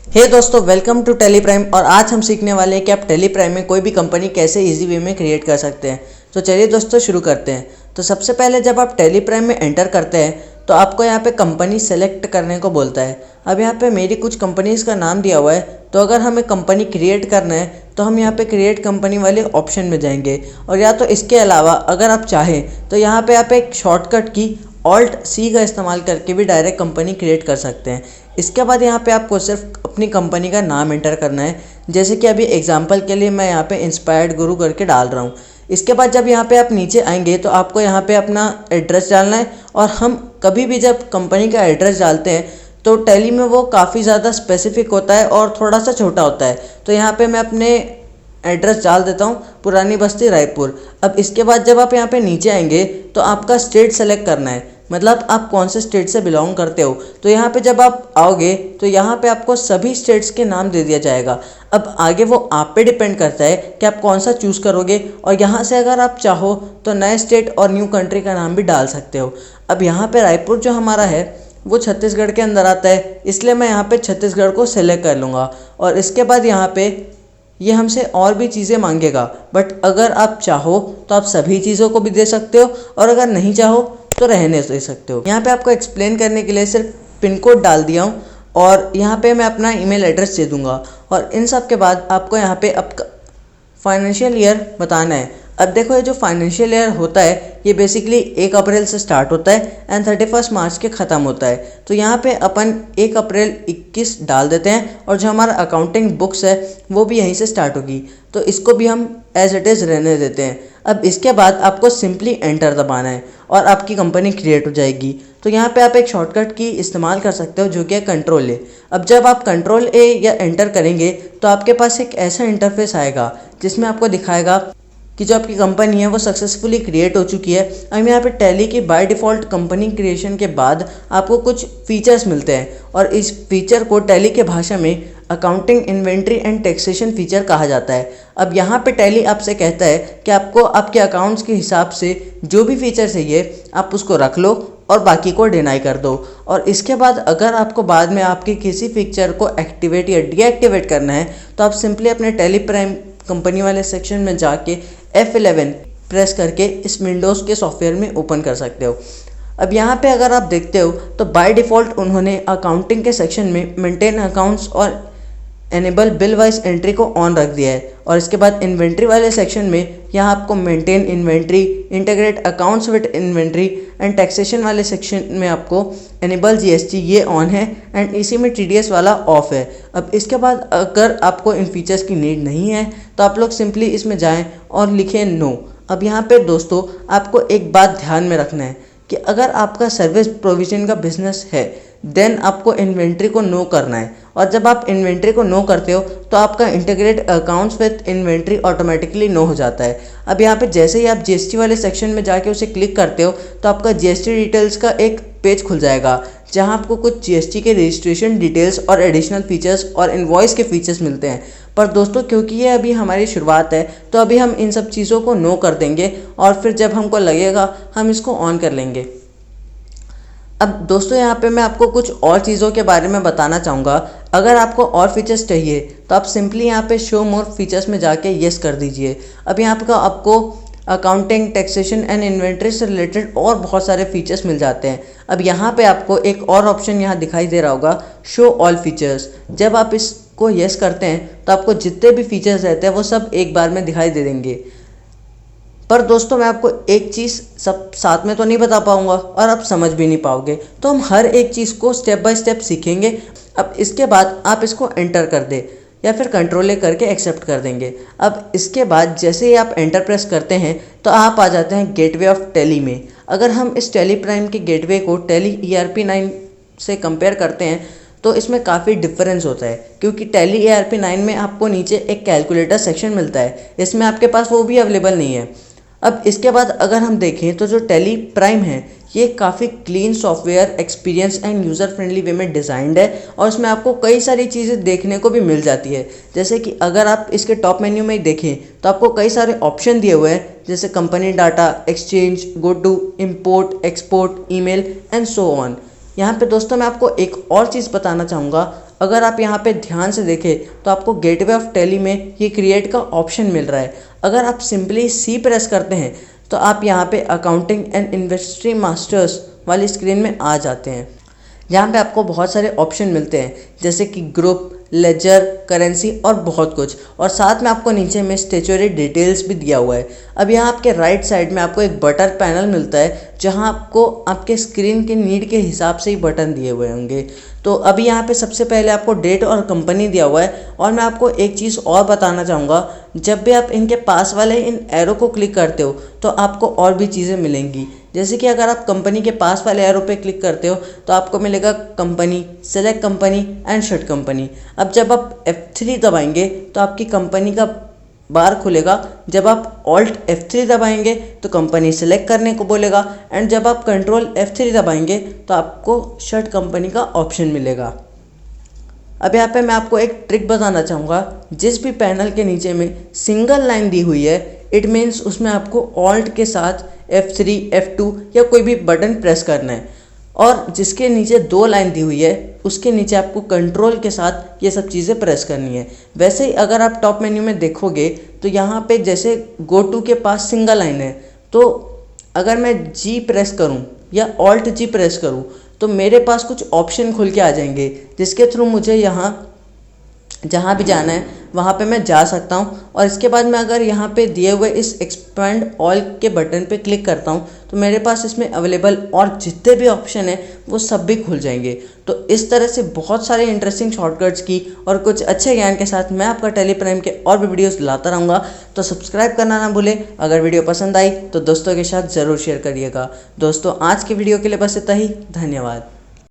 हे दोस्तों, welcome to Tally Prime. और आज हम सीखने वाले हैं कि आप टेली प्राइम में कोई भी कंपनी कैसे इजी वे में क्रिएट कर सकते हैं। तो चलिए दोस्तों शुरू करते हैं। तो सबसे पहले जब आप टेली प्राइम में एंटर करते हैं तो आपको यहाँ पे कंपनी सेलेक्ट करने को बोलता है। अब यहाँ पे मेरी कुछ कंपनीज़ का नाम दिया हुआ है, तो अगर हमें कंपनी क्रिएट करना है तो हम यहाँ पे क्रिएट कंपनी वाले ऑप्शन में जाएंगे। और या तो इसके अलावा अगर आप चाहें तो यहाँ पे आप एक शॉर्टकट की Alt+C का इस्तेमाल करके भी डायरेक्ट कंपनी क्रिएट कर सकते हैं। इसके बाद यहाँ पे आपको सिर्फ अपनी कंपनी का नाम एंटर करना है, जैसे कि अभी एग्जांपल के लिए मैं यहाँ पे इंस्पायर्ड गुरु करके डाल रहा हूँ। इसके बाद जब यहाँ पे आप नीचे आएंगे तो आपको यहाँ पे अपना एड्रेस डालना है। और हम कभी भी जब कंपनी का एड्रेस डालते हैं तो टैली में वो काफ़ी ज़्यादा स्पेसिफिक होता है और थोड़ा सा छोटा होता है। तो यहाँ पे मैं अपने एड्रेस डाल देता हूँ, पुरानी बस्ती रायपुर। अब इसके बाद जब आप यहाँ पे नीचे आएंगे तो आपका स्टेट सेलेक्ट करना है, मतलब आप कौन से स्टेट से बिलोंग करते हो। तो यहाँ पे जब आप आओगे तो यहाँ पे आपको सभी स्टेट्स के नाम दे दिया जाएगा। अब आगे वो आप पे डिपेंड करता है कि आप कौन सा चूज़ करोगे। और यहाँ से अगर आप चाहो तो नए स्टेट और न्यू कंट्री का नाम भी डाल सकते हो। अब यहाँ पे रायपुर जो हमारा है वो छत्तीसगढ़ के अंदर आता है, इसलिए मैं यहाँ पे छत्तीसगढ़ को सेलेक्ट कर लूँगा। और इसके बाद यहाँ पे ये हमसे और भी चीज़ें मांगेगा, बट अगर आप चाहो तो आप सभी चीज़ों को भी दे सकते हो, और अगर नहीं चाहो तो रहने दे सकते हो। यहाँ पे आपको एक्सप्लेन करने के लिए सिर्फ पिन कोड डाल दिया हूँ, और यहाँ पे मैं अपना ईमेल एड्रेस दे दूँगा। और इन सब के बाद आपको यहाँ पे अब फाइनेंशियल ईयर बताना है। अब देखो, ये जो फाइनेंशियल ईयर होता है ये बेसिकली 1 अप्रैल से स्टार्ट होता है एंड 31 मार्च के ख़त्म होता है। तो यहाँ पे अपन 1 अप्रैल 21 डाल देते हैं, और जो हमारा अकाउंटिंग बुक्स है वो भी यहीं से स्टार्ट होगी, तो इसको भी हम एज इट इज़ रहने देते हैं। अब इसके बाद आपको सिंपली एंटर दबाना है और आपकी कंपनी क्रिएट हो जाएगी। तो यहाँ पे आप एक शॉर्टकट की इस्तेमाल कर सकते हो जो कि है Ctrl+A। अब जब आप Ctrl+A या एंटर करेंगे तो आपके पास एक ऐसा इंटरफेस आएगा जिसमें आपको दिखाएगा कि जो आपकी कंपनी है वो सक्सेसफुली क्रिएट हो चुकी है। अब यहाँ पे टैली की बाय डिफ़ॉल्ट कंपनी क्रिएशन के बाद आपको कुछ फीचर्स मिलते हैं, और इस फीचर को टैली के भाषा में accounting, inventory and taxation feature कहा जाता है। अब यहाँ पे टैली आपसे कहता है कि आपको आपके अकाउंट्स के हिसाब से जो भी फीचर चाहिए आप उसको रख लो और बाकी को डिनाई कर दो। और इसके बाद अगर आपको बाद में आपकी किसी फीचर को एक्टिवेट या डीएक्टिवेट करना है तो आप सिंपली अपने टैली प्राइम कंपनी वाले सेक्शन में जाके F11 प्रेस करके इस विंडोज़ के सॉफ्टवेयर में ओपन कर सकते हो। अब यहाँ पे अगर आप देखते हो तो बाय डिफ़ॉल्ट उन्होंने अकाउंटिंग के सेक्शन में मेंटेन अकाउंट्स और एनेबल बिल वाइज एंट्री को ऑन रख दिया है। और इसके बाद इन्वेंट्री वाले सेक्शन में यहाँ आपको maintain inventory, integrate accounts with inventory and taxation वाले सेक्शन में आपको एनेबल GST ये ऑन है, एंड इसी में TDS वाला ऑफ है। अब इसके बाद अगर आपको इन फीचर्स की नीड नहीं है तो आप लोग सिंपली इसमें जाएं और लिखें नो। अब यहाँ पे दोस्तों आपको एक बात ध्यान में रखना है कि अगर आपका सर्विस प्रोविजन का बिजनेस है देन आपको इन्वेंट्री को नो करना है। और जब आप इन्वेंट्री को नो करते हो तो आपका integrate accounts with inventory automatically नो हो जाता है। अब यहाँ पे जैसे ही आप GST वाले सेक्शन में जाके उसे क्लिक करते हो तो आपका GST डिटेल्स का एक पेज खुल जाएगा, जहाँ आपको कुछ GST के रजिस्ट्रेशन डिटेल्स और एडिशनल फीचर्स और इनवॉइस के फीचर्स मिलते हैं। पर दोस्तों क्योंकि ये अभी हमारी शुरुआत है तो अभी हम इन सब चीज़ों को नो कर देंगे, और फिर जब हमको लगेगा हम इसको ऑन कर लेंगे। अब दोस्तों यहाँ पे मैं आपको कुछ और चीज़ों के बारे में बताना चाहूँगा। अगर आपको और फीचर्स चाहिए तो आप सिंपली यहाँ पे शो मोर फीचर्स में जाके येस कर दीजिए। अब यहाँ पे आपको अकाउंटिंग, टैक्सेशन एंड इन्वेंट्री से रिलेटेड और बहुत सारे फीचर्स मिल जाते हैं। अब यहाँ पे आपको एक और ऑप्शन यहाँ दिखाई दे रहा होगा, शो ऑल फीचर्स। जब आप इसको येस करते हैं तो आपको जितने भी फीचर्स रहते हैं वो सब एक बार में दिखाई दे देंगे। पर दोस्तों मैं आपको एक चीज़ सब साथ में तो नहीं बता पाऊँगा और आप समझ भी नहीं पाओगे, तो हम हर एक चीज़ को स्टेप बाय स्टेप सीखेंगे। अब इसके बाद आप इसको एंटर कर दे या फिर Ctrl+A करके एक्सेप्ट कर देंगे। अब इसके बाद जैसे ही आप एंटर प्रेस करते हैं तो आप आ जाते हैं गेटवे ऑफ टैली में। अगर हम इस टैली प्राइम के गेटवे को टैली ERP9 से कंपेयर करते हैं तो इसमें काफ़ी डिफरेंस होता है, क्योंकि टैली ERP9 में आपको नीचे एक कैलकुलेटर सेक्शन मिलता है, इसमें आपके पास वो भी अवेलेबल नहीं है। अब इसके बाद अगर हम देखें तो जो टैली प्राइम है ये काफ़ी clean software experience end user friendly way में डिज़ाइंड है, और इसमें आपको कई सारी चीज़ें देखने को भी मिल जाती है। जैसे कि अगर आप इसके टॉप मेन्यू में देखें तो आपको कई सारे ऑप्शन दिए हुए हैं, जैसे company data, exchange, go to, import, export, email and so on. यहाँ पे दोस्तों मैं आपको एक और चीज़ बताना चाहूँगा। अगर आप यहाँ पे ध्यान से देखें तो आपको गेटवे ऑफ टैली में ये क्रिएट का ऑप्शन मिल रहा है। अगर आप सिंपली सी प्रेस करते हैं तो आप यहाँ पे अकाउंटिंग एंड इन्वेस्टरी मास्टर्स वाली स्क्रीन में आ जाते हैं, जहाँ पे आपको बहुत सारे ऑप्शन मिलते हैं जैसे कि ग्रुप, लेजर, करेंसी और बहुत कुछ, और साथ में आपको नीचे में स्टेचुअरी डिटेल्स भी दिया हुआ है। अब यहाँ आपके राइट साइड में आपको एक बटन पैनल मिलता है जहाँ आपको आपके स्क्रीन के नीड के हिसाब से ही बटन दिए हुए होंगे। तो अभी यहाँ पे सबसे पहले आपको डेट और कंपनी दिया हुआ है। और मैं आपको एक चीज़ और बताना चाहूँगा, जब भी आप इनके पास वाले इन एरो को क्लिक करते हो तो आपको और भी चीज़ें मिलेंगी। जैसे कि अगर आप कंपनी के पास वाले एरो पे क्लिक करते हो तो आपको मिलेगा company, select company and shut company. अब जब आप F3 दबाएंगे तो आपकी कंपनी का बार खुलेगा। जब आप Alt F3 दबाएंगे तो कंपनी सेलेक्ट करने को बोलेगा, एंड जब आप कंट्रोल F3 दबाएंगे तो आपको शट कंपनी का ऑप्शन मिलेगा। अब यहाँ पे मैं आपको एक ट्रिक बताना चाहूँगा। जिस भी पैनल के नीचे में सिंगल लाइन दी हुई है, इट मीन्स उसमें आपको Alt के साथ F3, F2 या कोई भी बटन प्रेस करना है। और जिसके नीचे 2 लाइन दी हुई है उसके नीचे आपको कंट्रोल के साथ ये सब चीज़ें प्रेस करनी है। वैसे ही अगर आप टॉप मेन्यू में देखोगे तो यहाँ पे जैसे गो टू के पास सिंगल लाइन है, तो अगर मैं G प्रेस करूँ या Alt G प्रेस करूँ तो मेरे पास कुछ ऑप्शन खुल के आ जाएंगे, जिसके थ्रू मुझे यहाँ जहाँ भी जाना है वहाँ पे मैं जा सकता हूँ। और इसके बाद मैं अगर यहाँ पे दिए हुए इस एक्सपेंड ऑल के बटन पे क्लिक करता हूँ तो मेरे पास इसमें अवेलेबल और जितने भी ऑप्शन है वो सब भी खुल जाएंगे। तो इस तरह से बहुत सारे इंटरेस्टिंग शॉर्टकट्स की और कुछ अच्छे ज्ञान के साथ मैं आपका टेली प्राइम के और भी वीडियोस लाता रहूँगा। तो सब्सक्राइब करना ना भूलें। अगर वीडियो पसंद आई तो दोस्तों के साथ ज़रूर शेयर करिएगा। दोस्तों, आज की वीडियो के लिए बस इतना ही। धन्यवाद।